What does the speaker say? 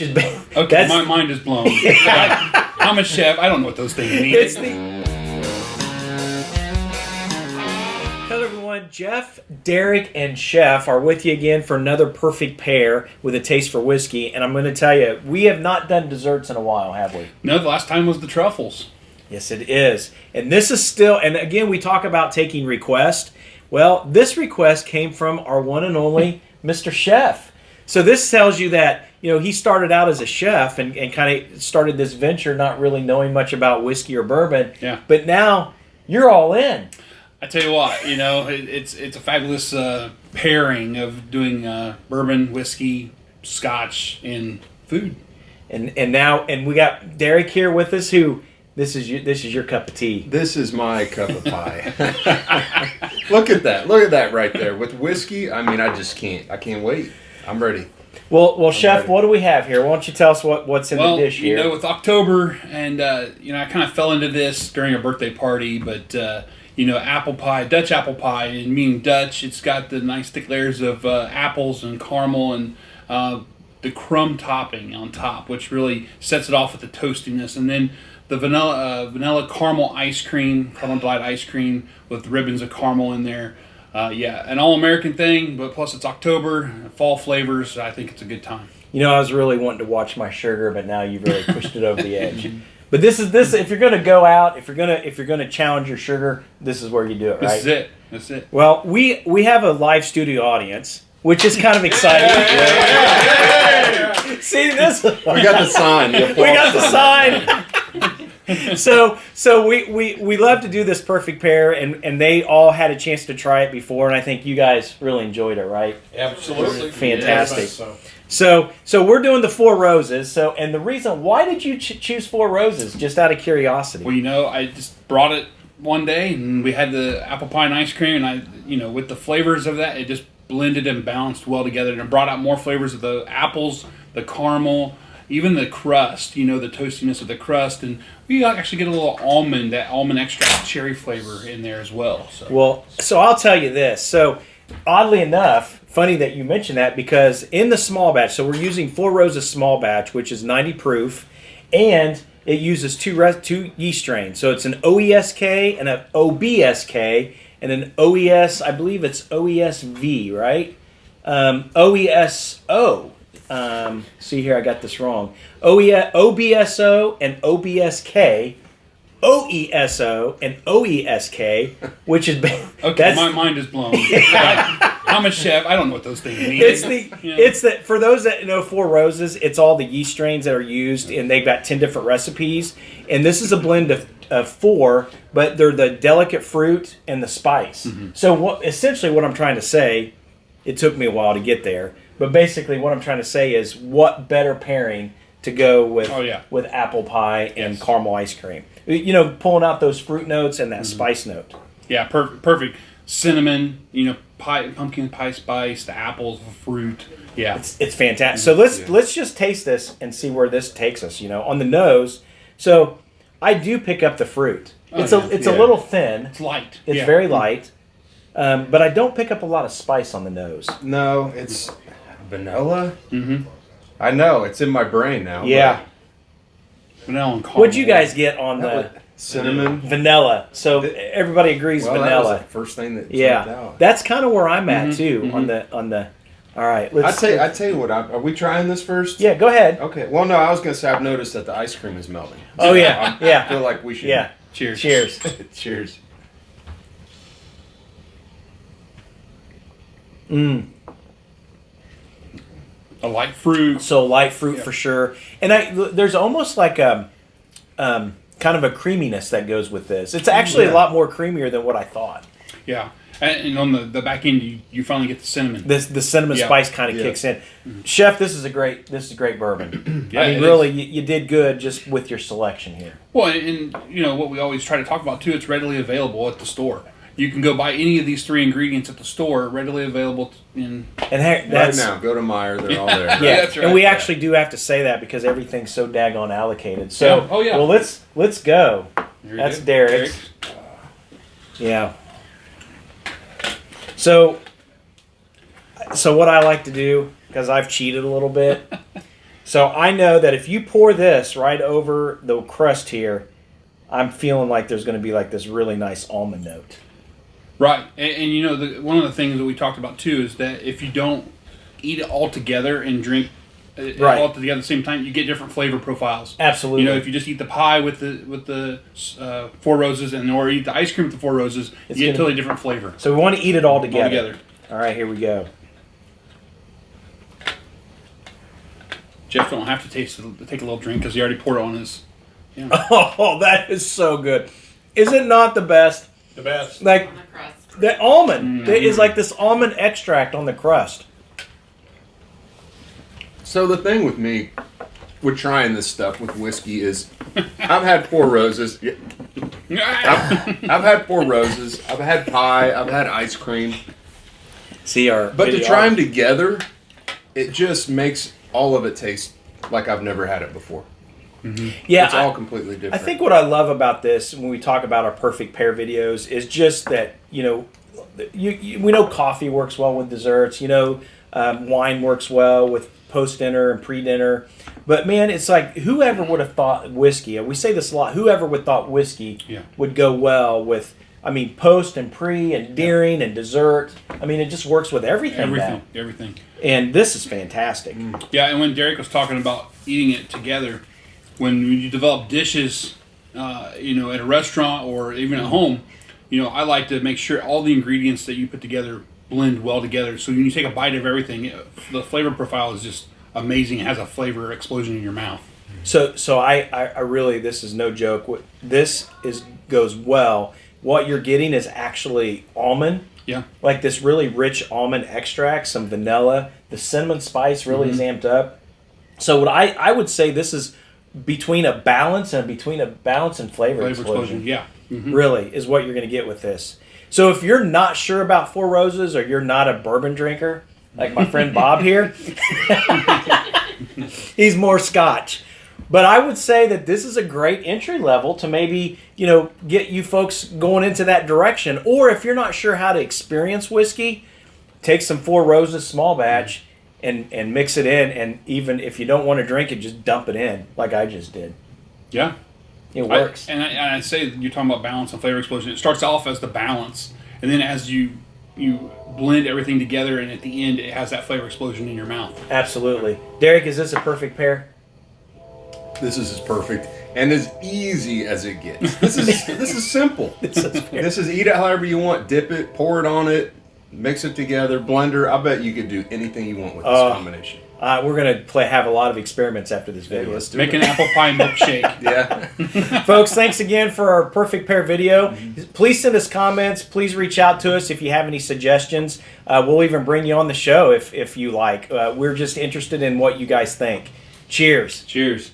Okay, my mind is blown. I'm a chef. I don't know what those things mean. Hello everyone, Jeff, Derek, and Chef are with you again for another perfect pair with a taste for whiskey. And I'm going to tell you, we have not done desserts in a while, have we? No, the last time was the truffles. Yes, it is. And this is still, and again, we talk about taking requests. Well, this request came from our one and only Mr. Chef. So this tells you that, you know, he started out as a chef and kind of started this venture not really knowing much about whiskey or bourbon. Yeah. But now you're all in. I tell you what, you know, it's a fabulous pairing of doing bourbon, whiskey, scotch, and food. And we got Derek here with us, who this is your cup of tea. This is my cup of pie. Look at that right there with whiskey. I mean, I can't wait. I'm ready. Well, Chef, ready. What do we have here? Why don't you tell us what's in the dish here? You know, with October, and you know, I kind of fell into this during a birthday party, but you know, apple pie, Dutch apple pie, and meaning Dutch, it's got the nice thick layers of apples and caramel and the crumb topping on top, which really sets it off with the toastiness, and then the vanilla caramel ice cream, caramel delight ice cream with ribbons of caramel in there. Yeah, an all-American thing, but plus it's October, fall flavors. I think it's a good time. You know, I was really wanting to watch my sugar, but now you've really pushed it over the edge. But this is if you're going to go out, if you're going to challenge your sugar, this is where you do it, right? That's it. Well, we have a live studio audience, which is kind of exciting. See this? We got the sign. We got the sign. So we love to do this perfect pair, and they all had a chance to try it before, and I think you guys really enjoyed it, right? Absolutely. Fantastic. Yes, so we're doing the Four Roses. So, and the reason, why did you choose Four Roses? Just out of curiosity. Well, you know, I just brought it one day, and we had the apple pie and ice cream, and you know, with the flavors of that, it just blended and balanced well together, and it brought out more flavors of the apples, the caramel, even the crust, you know, the toastiness of the crust, and we actually get a little almond extract cherry flavor in there as well. So I'll tell you this. So oddly enough, funny that you mentioned that, because in the small batch, so we're using Four Roses small batch, which is 90 proof, and it uses two yeast strains. So it's an OESK and an OBSK and an OES, I believe it's OESV, right? OESO. See here, I got this wrong. OBSO and OBSK, OESO and OESK, which is okay. My mind is blown. I'm a chef. I don't know what those things mean. It's the for those that know Four Roses, it's all the yeast strains that are used, and they've got 10 different recipes. And this is a blend of four, but they're the delicate fruit and the spice. Mm-hmm. So essentially what I'm trying to say, it took me a while to get there. But basically, what I'm trying to say is, what better pairing to go with with apple pie and caramel ice cream? You know, pulling out those fruit notes and that spice note. Yeah, perfect. Cinnamon, you know, pumpkin pie spice, the apples, the fruit. Yeah, it's fantastic. So let's just taste this and see where this takes us. You know, on the nose. So I do pick up the fruit. It's a little thin. It's light. It's very light. But I don't pick up a lot of spice on the nose. No, it's vanilla. Mm-hmm. I know, it's in my brain now. Yeah. Vanilla and caramel. What'd you guys get on the cinnamon? Vanilla. So everybody agrees vanilla. That was the first thing that jumped out. That's kind of where I'm at too. On the. All right. I tell you what. Are we trying this first? Yeah. Go ahead. Okay. Well, no, I was going to say I've noticed that the ice cream is melting. Oh yeah. I feel like we should. Yeah. Cheers. Cheers. A light fruit. So light fruit for sure. And there's almost like a kind of a creaminess that goes with this. It's actually a lot more creamier than what I thought. Yeah. And on the back end, you finally get the cinnamon. The cinnamon spice kind of kicks in. Mm-hmm. Chef, this is a great bourbon. Yeah, I mean, really, you did good just with your selection here. Well, and you know what we always try to talk about too. It's readily available at the store. You can go buy any of these three ingredients at the store, readily available And right now, go to Meijer, they're all there. Yeah, that's right. And we actually do have to say that because everything's so daggone allocated. So, well, let's go. That's Derek's. Yeah. So what I like to do, because I've cheated a little bit, So I know that if you pour this right over the crust here, I'm feeling like there's going to be like this really nice almond note. Right, and you know, one of the things that we talked about too is that if you don't eat it all together and drink it all together at the same time, you get different flavor profiles. Absolutely. You know, if you just eat the pie with the Four Roses or eat the ice cream with the Four Roses, you get totally different flavor. So we want to eat it all together. All right, here we go. Jeff don't have to take a little drink because he already poured it on his. Yeah. Oh, that is so good. Is it not the best? The best. Like On the crust. the almond. There is like this almond extract on the crust. So the thing with me, with trying this stuff with whiskey is, I've had Four Roses. I've had Four Roses. I've had pie. I've had ice cream. See our. But to try them together, it just makes all of it taste like I've never had it before. Yeah, It's all completely different. I think what I love about this when we talk about our perfect pair videos is just that, you know, we know coffee works well with desserts. You know, wine works well with post-dinner and pre-dinner. But, man, it's like whoever would have thought whiskey, and we say this a lot, whoever would have thought whiskey would go well with, I mean, post and pre and during and dessert. I mean, it just works with everything. Everything. And this is fantastic. Yeah, and when Derek was talking about eating it together, when you develop dishes, you know, at a restaurant or even at home, you know, I like to make sure all the ingredients that you put together blend well together. So when you take a bite of everything, the flavor profile is just amazing. It has a flavor explosion in your mouth. So I really, this is no joke. This goes well. What you're getting is actually almond. Yeah. Like this really rich almond extract, some vanilla. The cinnamon spice really is amped up. So what I would say this is between a balance and flavor explosion. Yeah. Mm-hmm. Really is what you're going to get with this. So if you're not sure about Four Roses or you're not a bourbon drinker, like my friend Bob here, he's more Scotch. But I would say that this is a great entry level to maybe, you know, get you folks going into that direction. Or if you're not sure how to experience whiskey, take some Four Roses small batch and mix it in. And even if you don't want to drink it, just dump it in like I just did. Yeah. It works. I say you're talking about balance and flavor explosion. It starts off as the balance, and then as you blend everything together, and at the end, it has that flavor explosion in your mouth. Absolutely. Derek, is this a perfect pair? This is as perfect and as easy as it gets. This is simple. This is eat it however you want. Dip it, pour it on it, mix it together, blender. I bet you could do anything you want with this combination. We're going to have a lot of experiments after this video. Let's do Make it. an apple pie milkshake. Yeah. Folks, thanks again for our perfect pair video. Please send us comments. Please reach out to us if you have any suggestions. We'll even bring you on the show if you like. We're just interested in what you guys think. Cheers. Cheers.